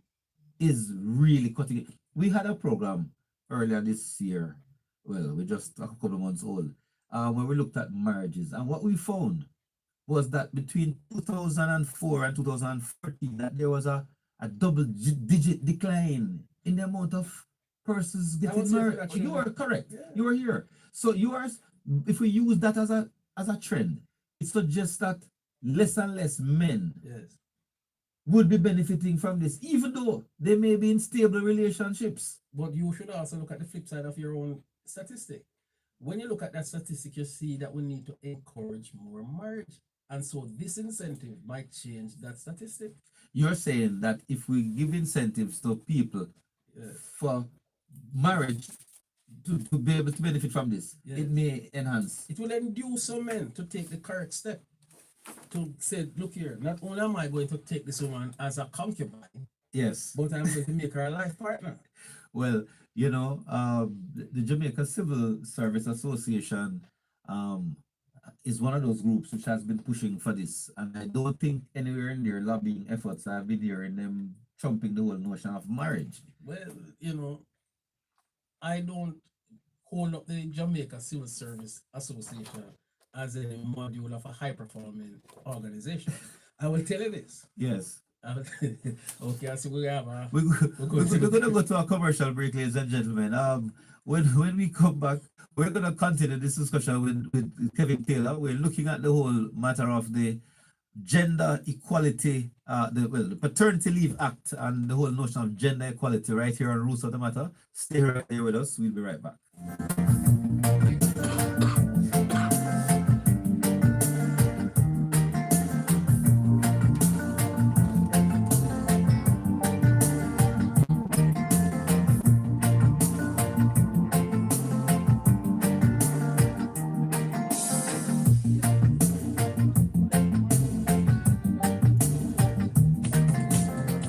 is really cutting it. We had a program earlier this year. Well, we're just a couple of months old. When we looked at marriages, and what we found was that between 2004 and 2014, that there was a double-digit decline in the amount of persons getting married. You are correct. Yeah. You are here. So you are. If we use that as a trend, it suggests that less and less men Yes. would be benefiting from this, even though they may be in stable relationships. But you should also look at the flip side of your own statistic. When you look at that statistic, you see that we need to encourage more marriage. And so this incentive might change that statistic. You're saying that if we give incentives to people for marriage to be able to benefit from this, Yes. it may enhance. It will induce some men to take the correct step to say, look here, not only am I going to take this woman as a concubine, Yes. but I'm going to make her a life partner. Well, you know, the Jamaica Civil Service Association is one of those groups which has been pushing for this. And I don't think anywhere in their lobbying efforts I've been hearing them trumping the whole notion of marriage. Well, you know, I don't hold up the Jamaica Civil Service Association as a module of a high performing organization. I will tell you this. Yes. Okay, I see we have a We're gonna go to a commercial break, ladies and gentlemen. When we come back, we're gonna continue this discussion with Kevin Taylor. We're looking at the whole matter of the gender equality, the Paternity Leave Act, and the whole notion of gender equality right here on Roots of the Matter. Stay right there with us. We'll be right back.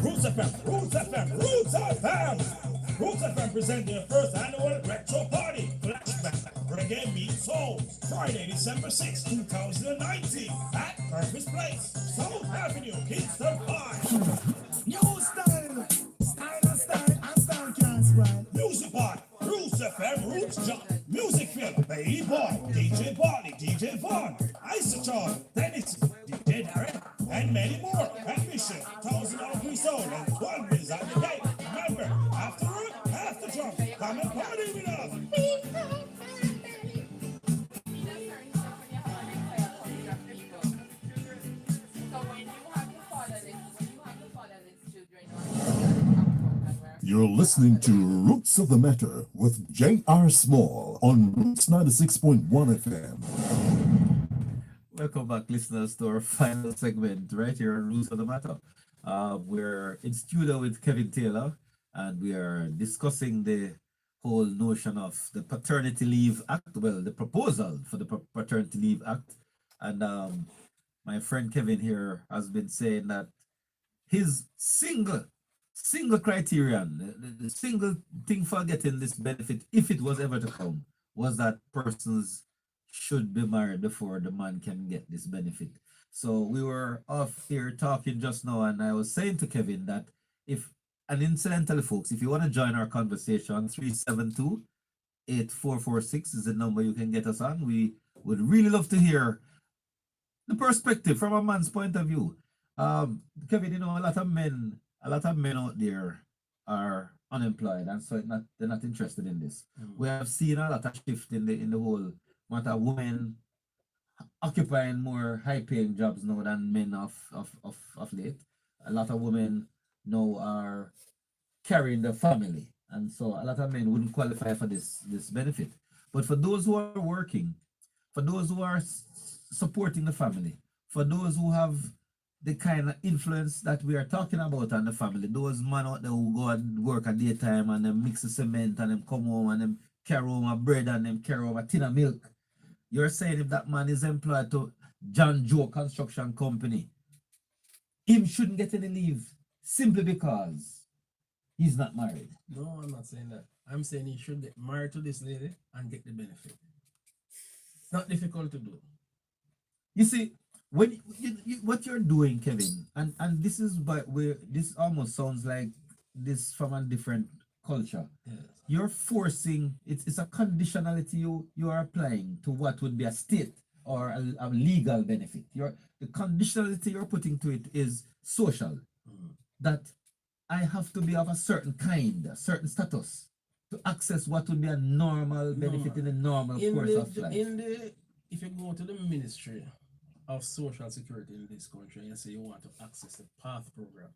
Roots FM, Roots FM, Roots FM. Roots FM present their first annual retro party flashback reggae meet soul Friday, December 6, 2019 at Purpose Place, South Avenue, Kingston 5. New style, and style can't spoil. Music Party, Roots FM, Roots Jump, Music Film, Baby Boy, DJ Bonnie, DJ Vaughn, Isotron, Dennis, DJ Darren, and many more. Admission, $1,000 free soul and 12 is at the gate. Remember, after work, after jump, come and party with us. You're listening to Roots of the Matter with J.R. Small on Roots 96.1 FM. Welcome back, listeners, to our final segment right here on Roots of the Matter. We're in studio with Kevin Taylor, and we are discussing the whole notion of the Paternity Leave Act, well, the proposal for the Paternity Leave Act. And my friend Kevin here has been saying that his single criterion, the single thing for getting this benefit, if it was ever to come, was that persons should be married before the man can get this benefit. So we were off here talking just now, and I was saying to Kevin that if, and incidentally, folks, if you want to join our conversation, 372-8446 is the number you can get us on. We would really love to hear the perspective from a man's point of view. Kevin, you know, a lot of men out there are unemployed, and so they're not interested in this. We have seen a lot of shift in the whole matter. Women occupying more high-paying jobs now than men of late. A lot of women now are carrying the family, and so a lot of men wouldn't qualify for this benefit. But for those who are working, for those who are supporting the family, for those who have the kind of influence that we are talking about on the family, those men out there who go and work at daytime and them mix the cement and them come home and them carry home a bread and them carry home a tin of milk. You're saying if that man is employed to John Joe Construction Company, him shouldn't get any leave simply because he's not married. No, I'm not saying that. I'm saying he should get married to this lady and get the benefit. It's not difficult to do. You see, when what you're doing, Kevin, and this is by where this almost sounds like this from a different culture. Yes. You're forcing it's a conditionality you are applying to what would be a state or a legal benefit. The conditionality you're putting to it is social. That I have to be of a certain kind, a certain status to access what would be a normal benefit in the normal course of life. If you go to the Ministry of Social Security in this country and say you want to access the PATH program,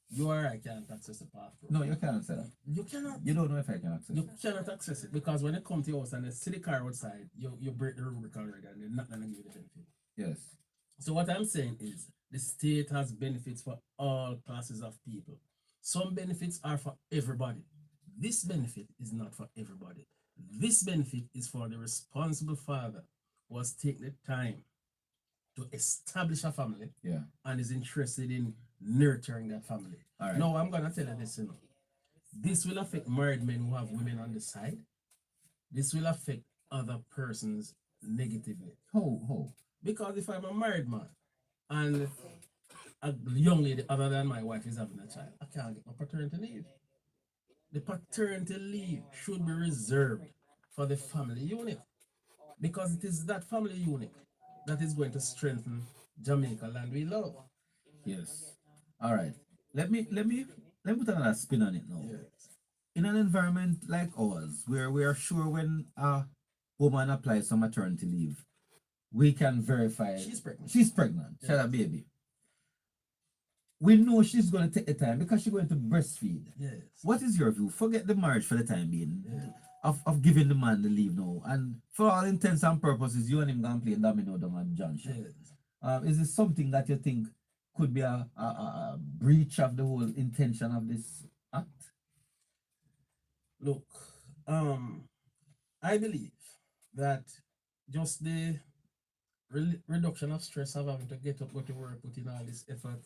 you or I can't access the PATH program. No, you cannot say that. You cannot. You don't know if I can access You it. cannot access it because when they come to your house and they see the car outside, you break the rubric already and they're not going to give you the benefit. Yes. So what I'm saying is the state has benefits for all classes of people. Some benefits are for everybody. This benefit is not for everybody. This benefit is for the responsible father who has taken the time to establish a family, Yeah. and is interested in nurturing that family. All right. Now, I'm going to tell you this, you know. This will affect married men who have women on the side. This will affect other persons negatively. How? Because if I'm a married man and a young lady other than my wife is having a child, I can't get my paternity leave. the paternity leave should be reserved for the family unit because it is that family unit that is going to strengthen Jamaica land we love. Yes. All right. Let me put another spin on it now. Yes. In an environment like ours, where we are sure when a woman applies for maternity leave, we can verify She's pregnant. She's pregnant. She had a baby. We know she's going to take the time because she's going to breastfeed. Yes. What is your view? Forget the marriage for the time being. Yeah. Of giving the man the leave now. And for all intents and purposes, you and him gonna play domino down at Junction. Yes. Is this something that you think could be a breach of the whole intention of this act? Look, I believe that just the reduction of stress of having to get up, go to work, put in all this effort,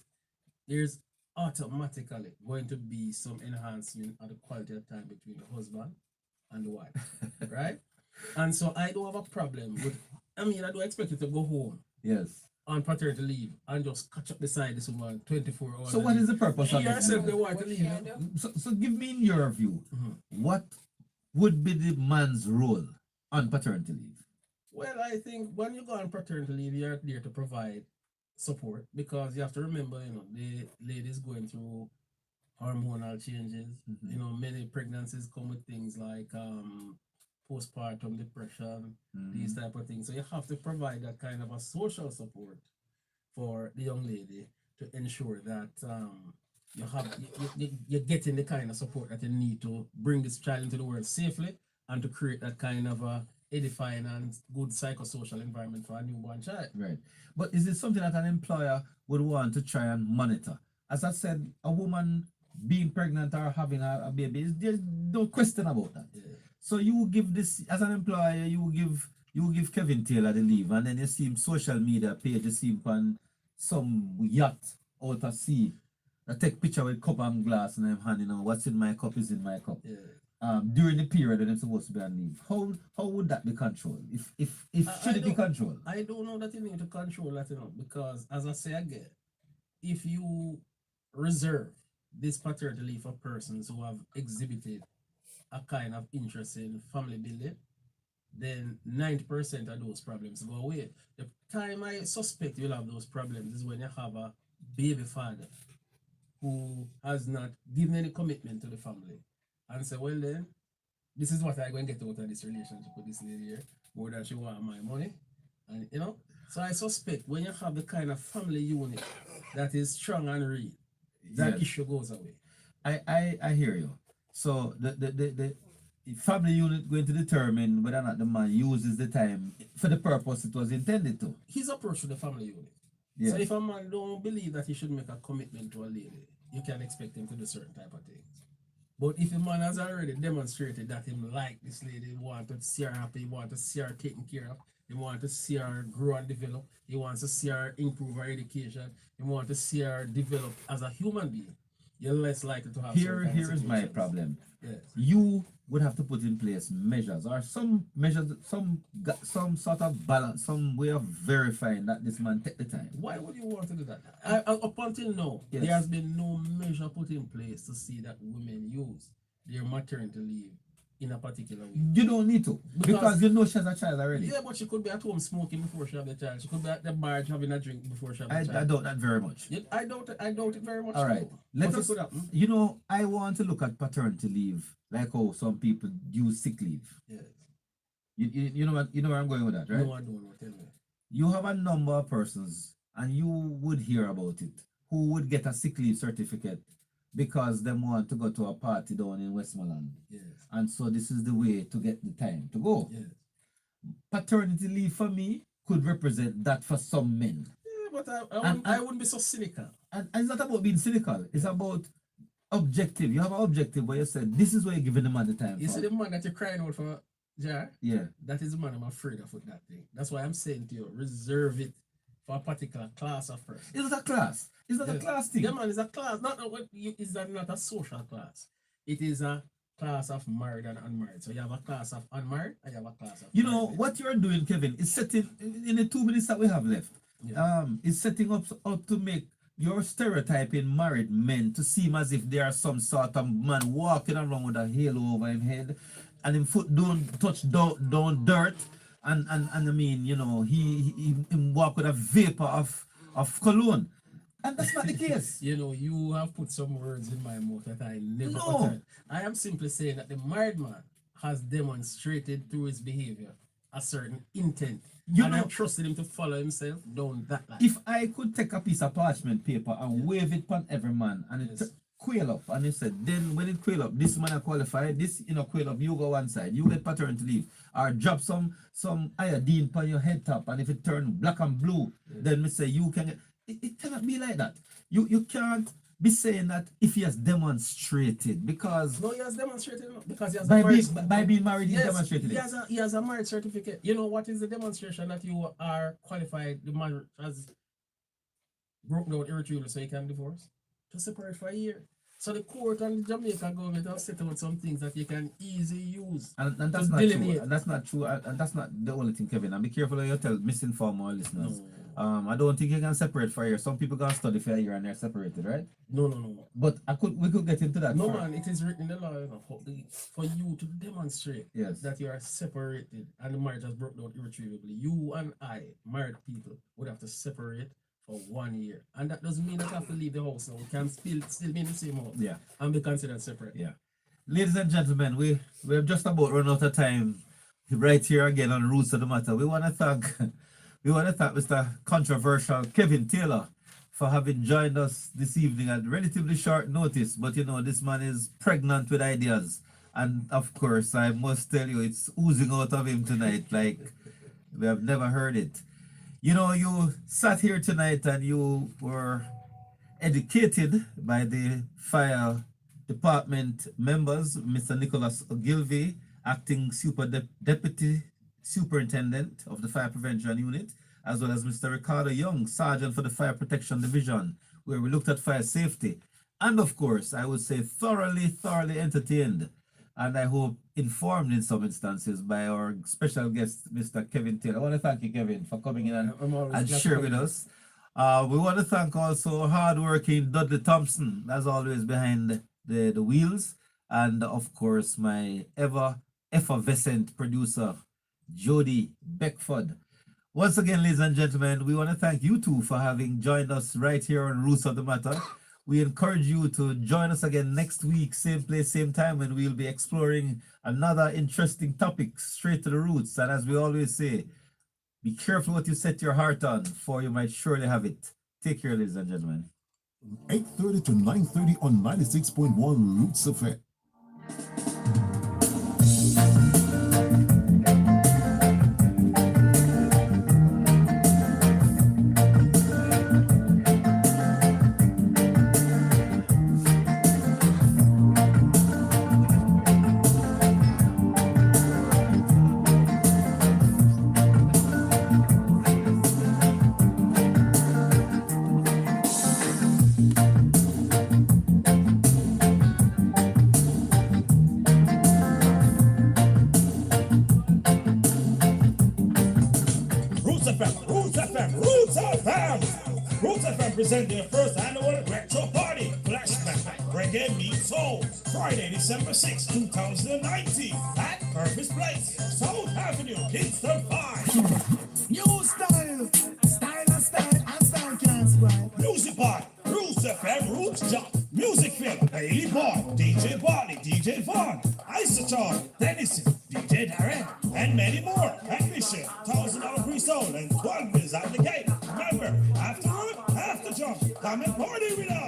there's automatically going to be some enhancement of the quality of time between the husband and the wife, right? And so I don't have a problem with. I mean, I don't expect you to go home Yes. on paternity leave and just catch up beside this woman 24 hours. So what is the purpose of You this? yourself now? the wife to leave? What You kind know? of- So give me in your view, Mhm. what would be the man's role on paternity leave? Well, I think when you go on paternity leave, you're there to provide support because you have to remember, the ladies going through hormonal changes. Mhm. Many pregnancies come with things like postpartum depression, these type of things. So you have to provide that kind of a social support for the young lady to ensure that you're getting the kind of support that you need to bring this child into the world safely and to create that kind of a edifying and good psychosocial environment for a newborn child. Right. But is it something that an employer would want to try and monitor? As I said, a woman being pregnant or having a baby, there's no question about that. Yeah. So you will give this as an employer, you will give Kevin Taylor the leave, and then you see him social media page, you see him on some yacht out at sea. I take picture with cup and glass and I'm handing out what's in my cup is in my cup. Yeah. During the period when I'm supposed to be on leave. How would that be controlled? If should it be controlled? I don't know that you need to control that, because as I say again, if you reserve this paternity leave for persons who have exhibited a kind of interest in family building, then 90% of those problems go away. The time I suspect you'll have those problems is when you have a baby father who has not given any commitment to the family and say, well then, this is what I'm going to get out of this relationship with this lady here, more than she want my money. And so I suspect when you have the kind of family unit that is strong and real, that Yes. issue goes away. I hear you. So the family unit going to determine whether or not the man uses the time for the purpose it was intended to. His approach to the family unit. Yes. So if a man don't believe that he should make a commitment to a lady, you can expect him to do certain type of things. But if a man has already demonstrated that he like this lady, he want to see her happy, he want to see her taken care of, he want to see her grow and develop, he wants to see her improve her education, he want to see her develop as a human being, you're less likely to have Here some kind of is my situations. problem. Yes. You would have to put in place measures or some measures, some sort of balance, some way of verifying that this man take the time. Why would you want to do that? Up until now, Yes. there has been no measure put in place to see that women use their maternity leave in a particular way. You don't need to because you know she has a child already. Yeah, but she could be at home smoking before she have the child. She could be at the bar having a drink before she have the I child. doubt that very much. Yeah, I doubt it very much. All right, too. let But it us. could happen. I want to look at paternity leave like how some people use sick leave. Yes. You know where I'm going with that, right? No, I don't know. Tell me. You have a number of persons, and you would hear about it, who would get a sick leave certificate because they want to go to a party down in Westmoreland, Yes. and so this is the way to get the time to go. Yes. Paternity leave for me could represent that for some men, Yeah, but And- I wouldn't be so cynical. and it's not about being cynical. It's about objective. You have an objective where you said this is where you're giving the man the time. You for. see the man that you're crying out for, Jar? Yeah. That is the man I'm afraid of with that thing. That's why I'm saying to you, reserve it for a particular class of person. It's not a class. It's not a Yes. class thing. Yeah, man, it's a class. Is that not a social class? It is a class of married and unmarried. So you have a class of unmarried and you have a class of You know married. what you're doing, Kevin, is setting in the 2 minutes that we have left. Yeah. Is setting up to make you're stereotyping married men to seem as if they are some sort of man walking around with a halo over his head, and his foot don't touch down dirt, and I mean, you know, he walk with a vapor of cologne, and that's not the case. You know, you have put some words in my mouth that I never No. uttered. I am simply saying that the married man has demonstrated through his behavior a certain intent. You and know- I trusted him to follow himself down that line. If I could take a piece of parchment paper and wave it upon every man, and it Yes. quail up, and it said, then when it quail up, this man are qualified, this quail up, you go one side, you get paternity leave, or drop some iodine upon your head top, and if it turn black and blue, then me say you can get. It cannot be like that. You can't be saying that if he has demonstrated, because No, he has demonstrated because he has by a marriage, being married, he Yes, demonstrated he it. has a marriage certificate. You know what is the demonstration that you are qualified? The man has broke down irretrievable, so he can divorce to separate for a year. So the court and the Jamaica government have set out some things that you can easily use. And that's to not true. delineate. And that's not true. And that's not the only thing, Kevin. And be careful how you tell misinform our listeners. No. I don't think you can separate for a year. Some people gonna study for a year and they're separated, right? No. But we could get into that. No, for- man, it is written in the law, you know, for you to demonstrate Yes. that you are separated and the marriage has broken down irretrievably. You and I, married people, would have to separate for 1 year. And that doesn't mean that you have to leave the house. So we can still be in the same house Yeah. and be considered separate. Yeah. Ladies and gentlemen, we're just about run out of time right here again on Roots of the Matter. We want to thank Mr. Controversial Kevin Taylor for having joined us this evening at relatively short notice. But you know, this man is pregnant with ideas. And of course, I must tell you, it's oozing out of him tonight like we have never heard it. You know, you sat here tonight and you were educated by the fire department members, Mr. Nicholas Ogilvie, acting deputy superintendent of the fire prevention unit, as well as Mr. Ricardo Young, sergeant for the fire protection division, where we looked at fire safety. And of course, I would say thoroughly entertained, and I hope informed in some instances by our special guest, Mr. Kevin Taylor. I want to thank you, Kevin, for coming in I'm always and glad to share come with in. us. We want to thank also hardworking Dudley Thompson, as always, behind the wheels, and of course my ever effervescent producer, Jody Beckford. Once again, ladies and gentlemen, we want to thank you two for having joined us right here on Roots of the Matter. We encourage you to join us again next week, same place, same time, when we'll be exploring another interesting topic straight to the roots. And as we always say, be careful what you set your heart on, for you might surely have it. Take care, ladies and gentlemen. 8:30 to 9:30 on 96.1 Roots FM. Roots FM, Roots FM, Roots FM! Roots FM present their first annual retro party, Flashback Reggae Meets Soul, Friday, December 6, 2019, at Purpose Place, South Avenue, Kingston 5. New style, and style can't spoil. Music by Roots FM, Roots Jock, Music Film, Bailey Boy, DJ Body, DJ Vaughn, Isotone, Dennison, DJ Darren, and many more. Admission, $1,000 pre-sold and 12 is at the gate. Remember, after work, after jump, come and party with us.